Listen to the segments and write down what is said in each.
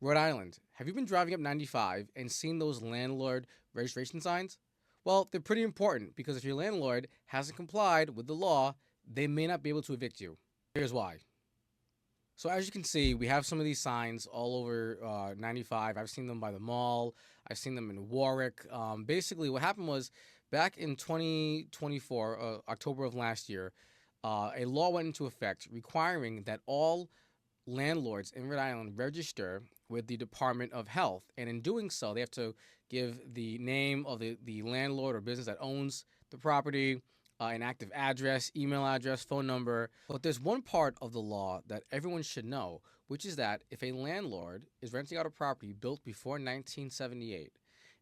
Rhode Island, have you been driving up 95 and seen those landlord registration signs? Well, they're pretty important because if your landlord hasn't complied with the law, they may not be able to evict you. Here's why. So as you can see, we have some of these signs all over 95. I've seen them by the mall. I've seen them in Warwick. Basically, what happened was back in 2024, October of last year, a law went into effect requiring that all landlords in Rhode Island register with the Department of Health. And in doing so, they have to give the name of the landlord or business that owns the property, an active address, email address, phone number. But there's one part of the law that everyone should know, which is that if a landlord is renting out a property built before 1978,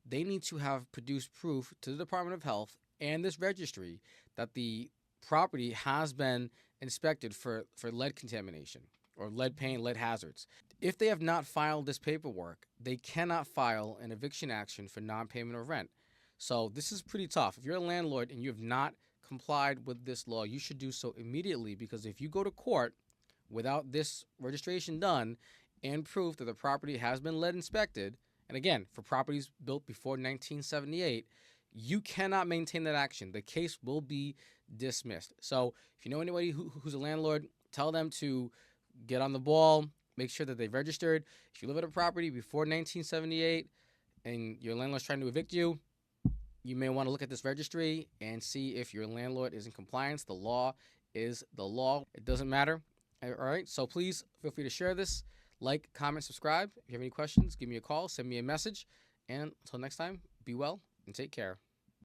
they need to have produced proof to the Department of Health and this registry that the property has been inspected for lead contamination or lead paint, lead hazards. If they have not filed this paperwork, they cannot file an eviction action for non-payment of rent. So this is pretty tough. If you're a landlord and you have not complied with this law, you should do so immediately, because if you go to court without this registration done and proof that the property has been lead inspected, and again, for properties built before 1978, you cannot maintain that action. The case will be dismissed. So if you know anybody who's a landlord, tell them to get on the ball, make sure that they've registered. If you live at a property before 1978 and your landlord's trying to evict you, you may want to look at this registry and see if your landlord is in compliance. The law is the law. It doesn't matter. All right. So please feel free to share this, like, comment, subscribe. If you have any questions, give me a call, send me a message. And until next time, be well and take care.